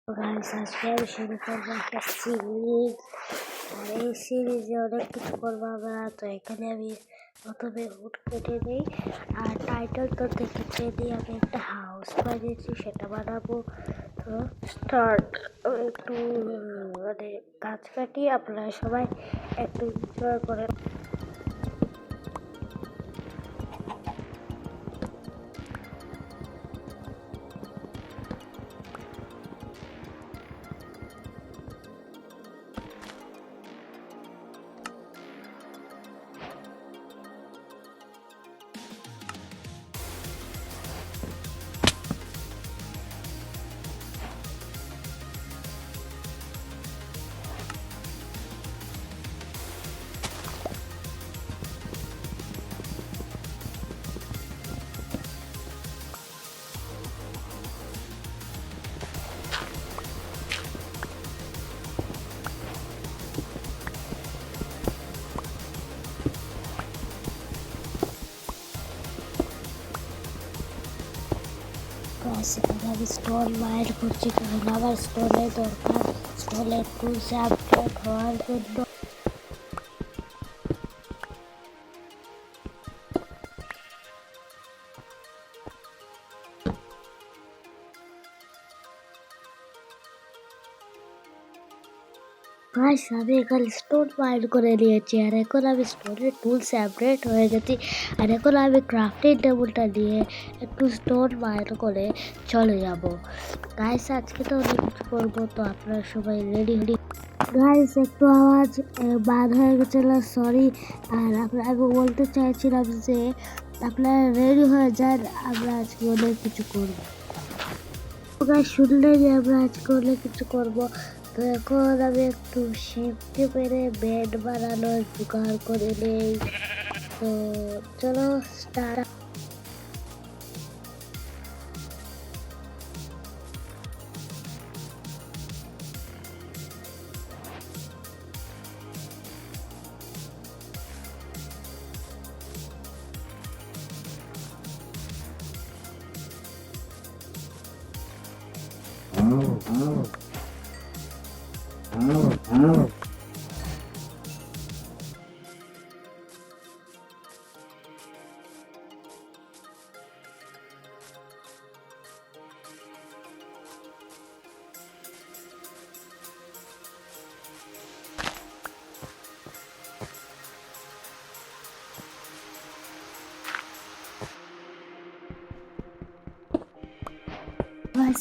Guys আজকে আমি শুরু করবো একটা সিরিজ। আর এই সিরিজে অনেক কিছু করবো আমরা। তো এখানে আমি প্রথমে উড কেটে নিই, আর টাইটেল তো দেখেছি নিয়ে আমি একটা হাউস বানিয়েছি, সেটা বানাবো। তো স্টার্ট। একটু মানে গাছ কাটি, আপনারা সবাই একটু এনজয় করে। সেখানে আমি স্টোন বাইর করছি, কারণ আমার স্টোনের দরকার। স্টোনের টুলস আপডেট হওয়ার জন্য গাইস আমি এখানে স্টোন মাইন করে নিয়েছি, আর এখন আমি স্টোনের টুলস আপডেট হয়ে গেছি। আর এখন আমি ক্রাফটিং টেবিলটা দিয়ে একটু স্টোন মাইন করে চলে যাব। গাইস আজকে তো অনেক কিছু করবো, তো আপনারা সবাই রেডি রেডি। গাইস একটু আওয়াজ বাদ হয়ে গেছিল, সরি। আর আমি বলতে চাইছিলাম যে আপনারা রেডি হয়ে যান, আমরা আজকে অনেক কিছু করবো। গাইস শুনলে যে আমরা আজকে অনেক কিছু করবো। তো এখন আমি একটু শিফটে পেরে বেড বানানোর জোগাড় করে নেই। তো চলো স্টার্ট।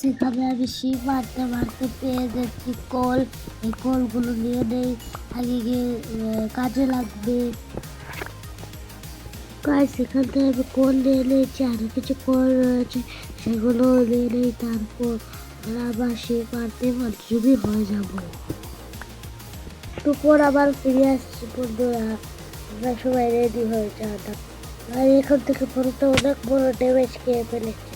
সেখানে আমি শিপ মারতে মারতে পেয়ে যাচ্ছি কল। এই কলগুলো নিয়ে নেই, আগে গিয়ে কাজে লাগবে। গাইস এখান থেকে আমি কল নিয়ে নিয়েছি, আরো কিছু কল রয়েছে সেগুলো নিয়ে নেই। তারপর আবার শিপ মারতে মাধ্যমে হয়ে যাবো। দুপুর আবার ফিরে আসছি বন্ধুরা, আমরা সবাই রেডি হয়ে যাওয়া। আর এখান থেকে পরে অনেক বড় ড্যামেজ খেয়ে ফেলেছি।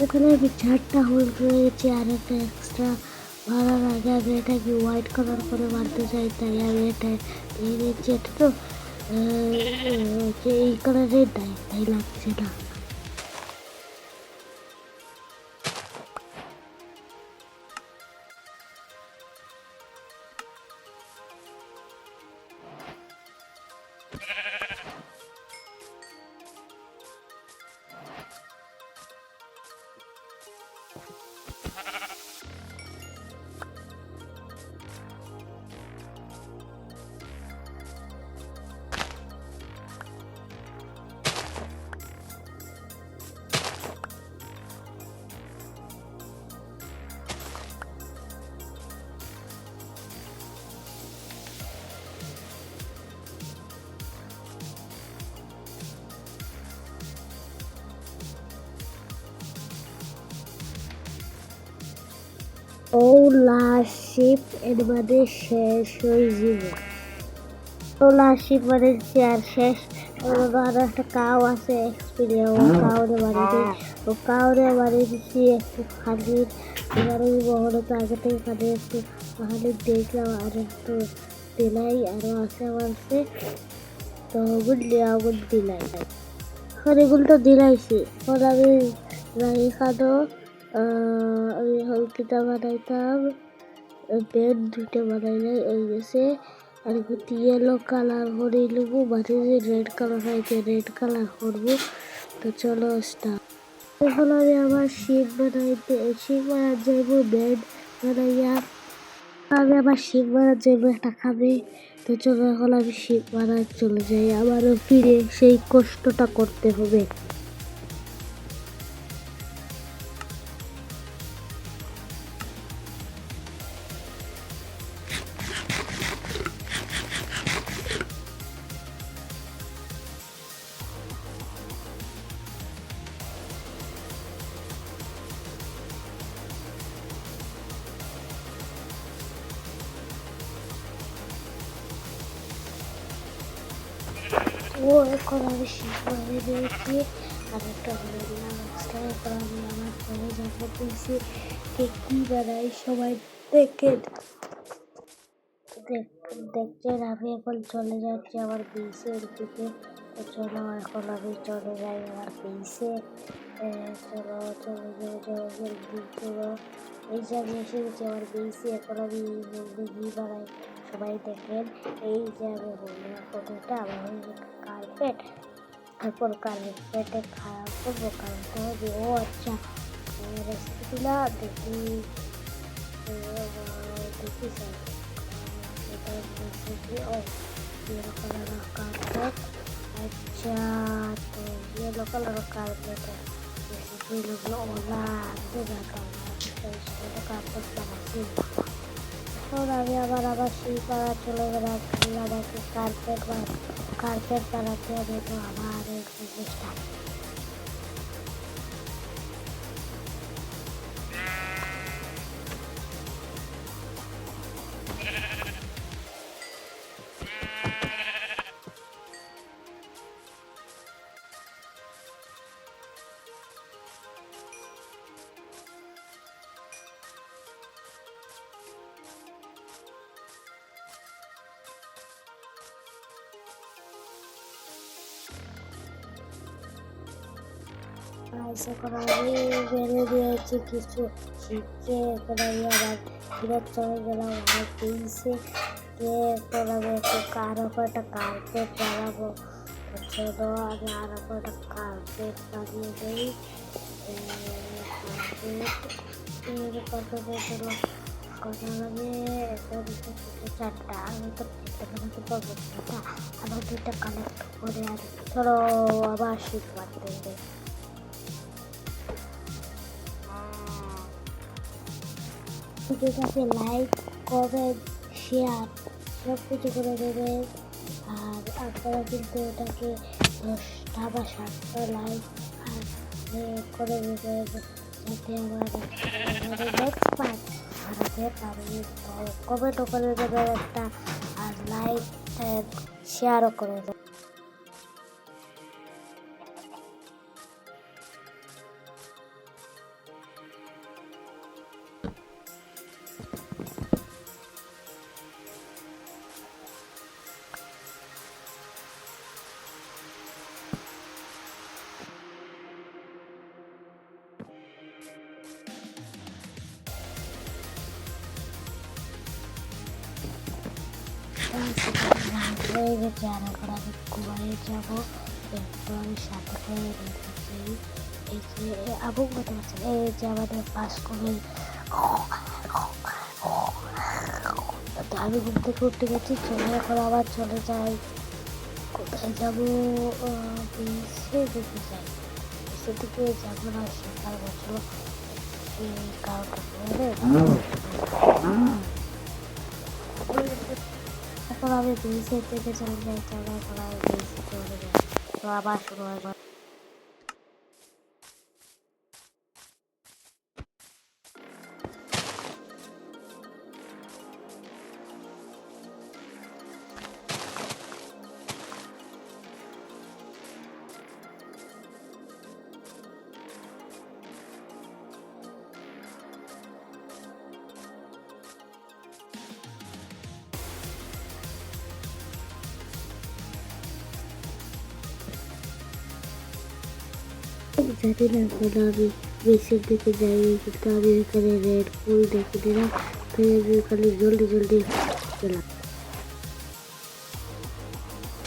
এখানে আমি 4টা হোল রয়েছে, আর একটা এক্সট্রা মারার আগে আমি এটাকে হোয়াইট কালার করে মারতে চাই, তাই আমি এটা নিয়ে নিচ্ছি। এটা তো যে এই কালারের তাই লাগছে না। ওলারশিপ এর মানে শেষ হয়ে যাব। ওলারশিপ মানে চেয়ার শেষ। আর একটা কাউ আছে এক্সপিরিয়েন্স, ও কাউরে বাড়ি ও কাউরে বাড়ি দিচ্ছি একটু খালি। এবার ওই বহরে তো আগে থেকে খালি একটু খালি দেখলাম আর একটু দিলাই আরো আছে আমারছে। তো বুঝলি আগুন দিলাই, এখন এগুলো তো দিলাইছি। এখন আমি রাই খানো ওই হলকিটা বানাইতাম, বেড দুইটা বানাইলে ওই গেছে। আর একটু ইয়েলো কালার করে নেবো, মাঝে যে রেড কালার হয়েছে রেড কালার করবো। তো চলো স্টার্ট। এখন আমি আমার শিপ বানার জন্য বেড বানাইয়া আমি আমার শিপ বানার জন্য একটা খাবে। তো চলো এখন আমি শিপ বানার চলে যাই, আবারও ফিরে সেই কষ্টটা করতে হবে। ও এখন আমি শিপ বানিয়ে দিয়েছি, আর একটা হয়ে দিলাম এক্সট্রা। এখন আমি আমার ঘরে যাবো, পেয়েছি কে কী বানাই সবাই দেখে দেখছেন। আমি এখন চলে যাচ্ছি আমার বেসের দিকে। তো চলো এখন আমি চলে যাই আমার বেসে। চলো চলে যাও চলো। এই যে আমি এসে গেছি আমার বেসে। এখন আমি বলতে গিয়ে বানাই সবাই দেখেন। এই যে আমি বললাম এখন এটা আমার হয়ে গেছে কার্পেট। তারপর কার্পেটে খাওয়া করবো, কারণটা হবে ও আচ্ছা রেসিপিগুলা দেখি দেখি স্যার। এটা রেসিপি ও ইয়েলো কালার কার্পেট। আচ্ছা, তো ইয়েলো কালার কার্পেট রেসিপি লোকগুলো ওলা কার্পেট বানাচ্ছি। এখন আমি আবার সেই পাড়া চলে গেলাম, আমাকে কার্পেট বানাতে হবে। তো আবার চেষ্টা এখন আমি বেড়ে দিয়েছি কিছু শিখে। এখন আমি আবার ফিরত চলে গেলাম আমার পেয়েছে গিয়ে। এখন আমি একটু আরো কয়েকটা কার্পেট বানাবো। চলো আমি আরো কয়েকটা কার্পেট বানিয়ে দিই। চারটা আমি তো বানাতে পারবো না, আবার দুইটা কালেক্ট করে আর চলো আবার শীত বাড়তে হবে। ভিডিওটাকে লাইক কমেন্ট শেয়ার সব কিছু করে দেবেন। আর আপনারা কিন্তু এটাকে 10টা বা 7টা লাইক আর করে দেবেন, যাতে আমার নেক্সট পার্ট বানাতে পারি। তো কমেন্টও করে দেবেন একটা, আর লাইক শেয়ারও করে দেবেন। হয়ে গেছে, আর এখন আমি ঘুমায় যাবো। এরপর আমি সাথে করে রেখেছি এই যে আবু বলতে পারছেন, এই যে আমাদের পাস করে। তো আমি ঘুম থেকে উঠে গেছি, চলে এখন আবার চলে যাই। কোথায় যাবো? বিচে যেতে চাই, বিচের দিকে যাবো না সকাল বছর এই কারণটা করে। এখন আমি বিচে থেকে চলে যাই, চলে এখন আমি বিচে চলে যাই। তো আবার শুরু হয়। জানি না কেন আমি বেসের দিকে যাই, কিন্তু আমি এখানে রেড ফুল দেখে দিলাম, তাই আমি এখানে জলদি গেলাম।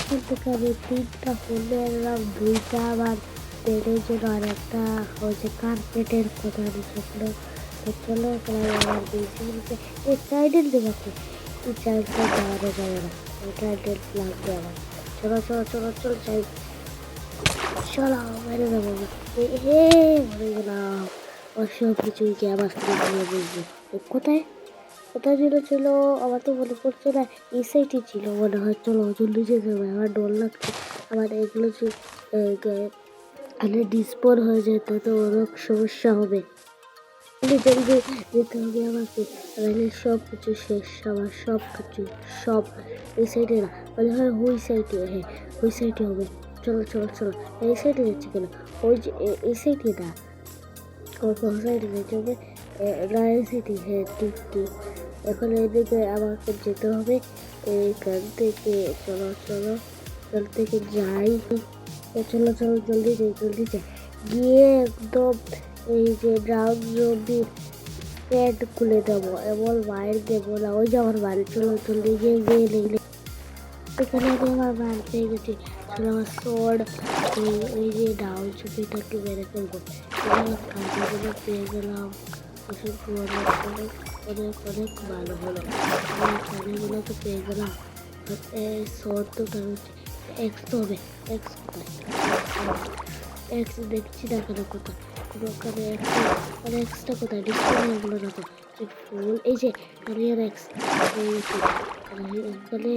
এখান থেকে আমি 3টা ফুল নিয়ে এলাম, 2টা আমার বেডের জন্য আর একটা হচ্ছে কার্পেটের কোথায় শুকনো। তো চলো এখানে আমার বেসে এই ট্রাইডেন্ট দেবাকে এই চাইল্ডটা যাওয়ানো যাবে না, এই ট্রাইডেন্ট লাগবে আমার। চলো যাই, চলো বাইরে যাবো। মরে গেলাম, অসব কিছুই কি আবার দিয়ে বলবো। কোথায় কোথায় ছিল আমার তো মনে পড়ছে না, এই সাইডে ছিল মনে হয়। চলো জলদি যেতে হবে, আমার ডর লাগছে। আমার এগুলো যে ডিসপোর হয়ে যায় তো অনেক সমস্যা হবে। জলদি যেতে হবে আমাকে, তাহলে সব কিছু শেষ। আমার সব কিছু সব এই সাইডে না, মনে হয় ওই সাইডে। হ্যাঁ ওই সাইডে হবে। চলো এই সাইডে যাচ্ছে কেন? ওই যে এই সাইডে না, কোন সাইডে যেতে হবে? না এই সাইডে। হ্যাঁ ঠিক। এখন এদিকে আমাকে যেতে হবে এইখান থেকে। চলো এখান থেকে যাই। চলো জলদি যাই গিয়ে একদম এই যে ড্রাউন জমির প্যান্ট খুলে দেবো, এমন বাইরে দেবো না। ওই যে আমার বাড়ি, চলো জলদি গিয়ে নিলে এখানে আমি আমার বাড়ি পেয়ে গেছি। চলো আমার সোর্ড এই যে ডাউন জমিটাকে মেরে ফেলবো। আমার কাজগুলো পেয়ে গেলাম, অনেক ভালো হলো। কাজগুলো তো পেয়ে গেলাম, সোর্ড তো এক্স তো হবে। এক্স কোথায়? এক্স দেখছি না কেন কোথায়? ওখানে এক্সটা কোথায়? ডিসপ্লে এগুলো না তো ফুল। এই যে ক্যারিয়ার এক্স, এখানে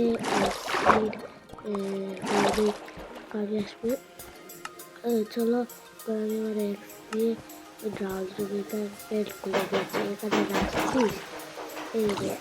কাজে আসবে। চলো আমি আমার এক্স দিয়ে ড্রাউন জমিটা পেন্ট করে দিয়েছি। এখানে রাখছিস এই যে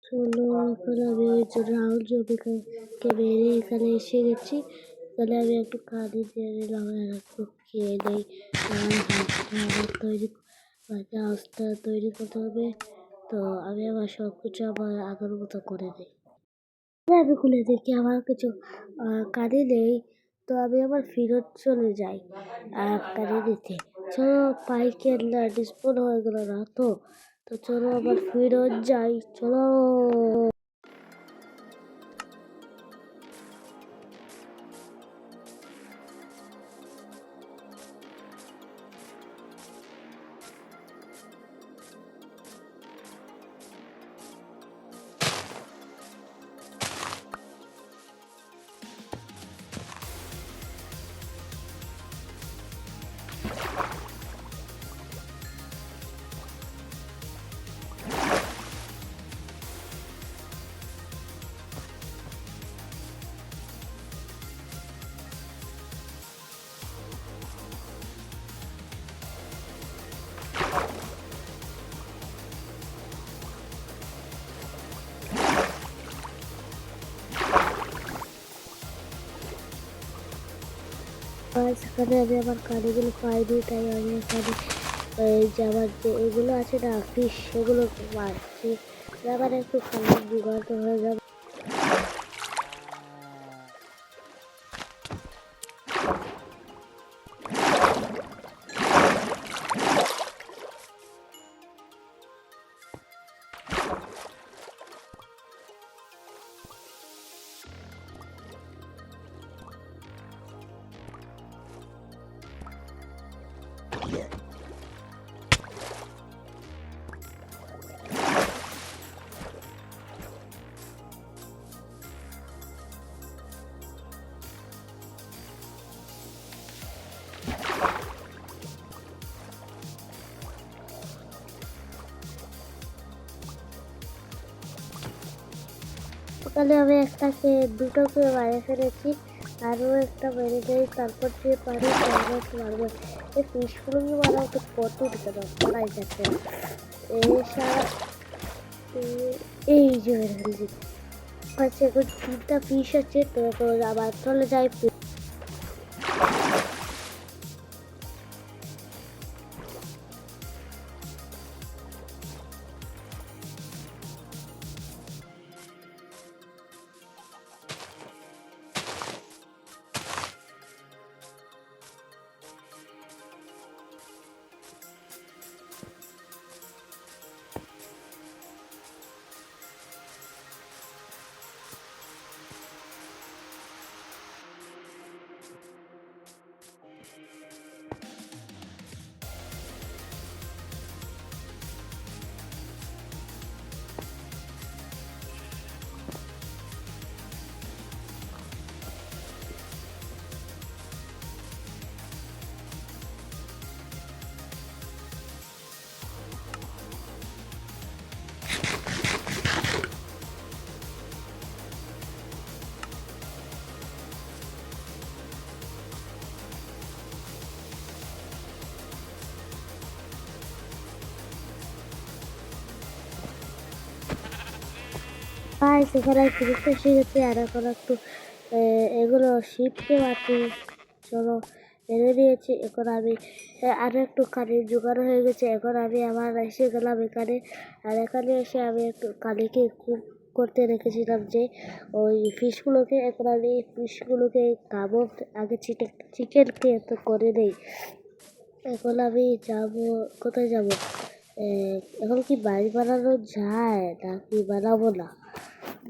চলো এখন আমি ওই যে রাউন্ড জমিকে মেরে এখানে এসে গেছি। তাহলে আমি একটু কাঁদি দিয়ে নিলাম আর একটু খেয়ে নেই। আস্তা তৈরি করতে হবে, তো আমি আমার সব কিছু আমার আগের মতো করে দিই। আমি খুলে দেখি আমার কিছু কাঁদি নেই, তো আমি আবার ফেরত চলে যাই কাঁদি দিতে। চলো পাইকের না ডিসপোজ হয়ে গেল না তো, চলো আবার ফেরত যাই। চলো সেখানে আমি আমার কানেগুলো পাইনি, তাই আমি এখানে যে আমার যে এগুলো আছে না ফিশ, সেগুলো মারছি। আমার একটু খাবার জোগাড় হয়ে যাবে। তাহলে আমি দুটোকে মারে ফেলেছি, আরও একটা মেরে দেয়, তারপর যে পারি মারবো। এই ফিশগুলোকে মারাও তো কত দিতে মারাই যাচ্ছে না। এই যে মেরে ফেলেছি। আচ্ছা, এখন 3টা ফিশ আছে, তো আবার চলে যাই। সেখানে ফিরিতে এসে গেছে, আর এখন একটু এগুলো শিপকে মারতে চলো এনে দিয়েছি। এখন আমি আরও একটু কালির জোগাড় হয়ে গেছে। এখন আমি আবার এসে গেলাম এখানে, আর এখানে এসে আমি একটু কালিকে করতে রেখেছিলাম যে ওই ফিশগুলোকে। এখন আমি ফিশগুলোকে খাবো, আগে চিকেনকে তো করে নেই। এখন আমি যাবো, কোথায় যাব? এখন কি বাড়ি বানানো যায় নাকি বানাবো না,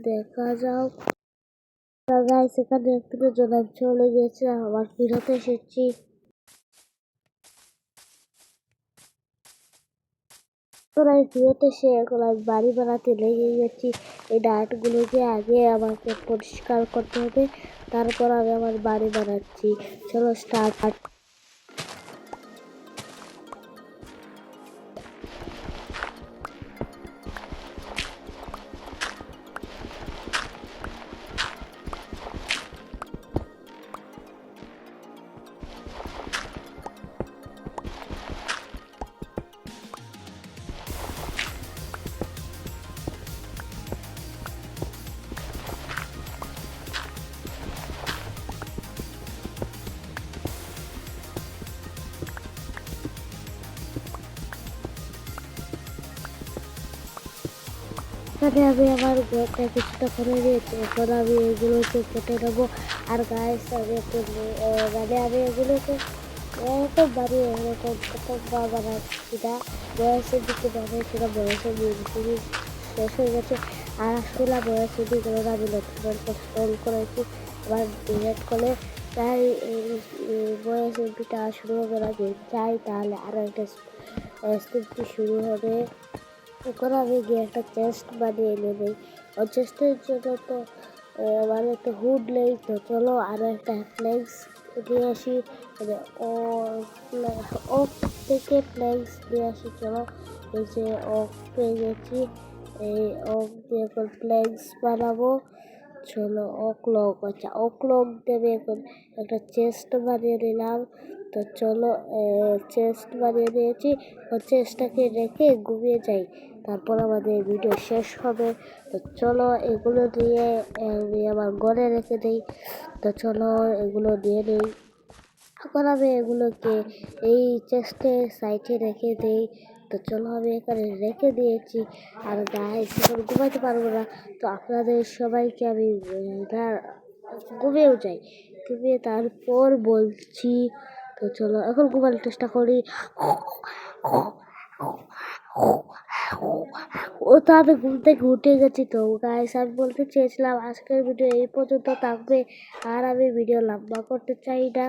দেখা যাক। গাইস, এখানে একটু জোনাক চলে গেছে, আবার ফিরতে এসেছি। আমি ফিরতে এসে এখন আমি বাড়ি বানাতে লেগে গেছি। এই ডাটগুলোকে আগে আমাকে পরিষ্কার করতে হবে, তারপর আমি আমার বাড়ি বানাচ্ছি। চলো স্টার্ট। এখানে আমি আমার ঘরটা কিছুটা করে নিয়েছি। এখন আমি এগুলোকে কেটে নেবো। আর গাইস, আমি একটু মানে আমি এগুলোকে এরকম বানিয়ে এরকম প্রথমবার বানাচ্ছি না, বয়সের দিকে বানিয়েছি না, বয়সের দিকে শেষ হয়ে গেছে। আর আসলে বয়সের দিকে আমি নতুন স্টল করেছি, আবার ডিলেট করে তাই বয়সের দিকটা শুরু হবে না। যদি চাই তাহলে আরও একটা স্ক্রিপ্টটি শুরু হবে। এখন আমি গিয়ে একটা চেস্ট বানিয়ে নেবে। ওই চেস্টের জন্য তো মানে তো হুড নেই, তো চলো আরও একটা ফ্লেক্স নিয়ে আসি। মানে ওক থেকে ফ্লেক্স নিয়ে আসি। চলো, এই যে ওক পেয়ে গেছি, এই ওক দিয়ে এখন ফ্লেক্স বানাবো। চলো অক্লক, আচ্ছা অক্লক দেবে। এখন একটা চেস্ট বানিয়ে নিলাম। তো চলো চেস্ট বানিয়ে দিয়েছি। ও চেস্টটাকে রেখে ঘুমিয়ে যাই, তারপর আমাদের ভিডিও শেষ হবে। তো চলো এগুলো দিয়ে আমি আমার ঘরে রেখে দিই। তো চলো এগুলো দিয়ে নিই। এখন আমি এগুলোকে এই চেস্টের সাইডে রেখে দিই। তো চলো আমি এখানে রেখে দিয়েছি। আর গাইস, এখন ঘুমাইতে পারবো না, তো আপনাদের সবাইকে আমি ঘুমিয়েও যাই, ঘুমিয়ে তারপর বলছি। তো চলো এখন ঘুমানোর চেষ্টা করি। ও তো আমি ঘুম থেকে উঠে গেছি। তো গাইস, আমি বলতে চেয়েছিলাম আজকের ভিডিও এই পর্যন্ত থাকবে, আর আমি ভিডিও লম্বা করতে চাই না।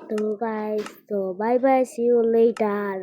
তো গাইস, তো bye bye, see you letter.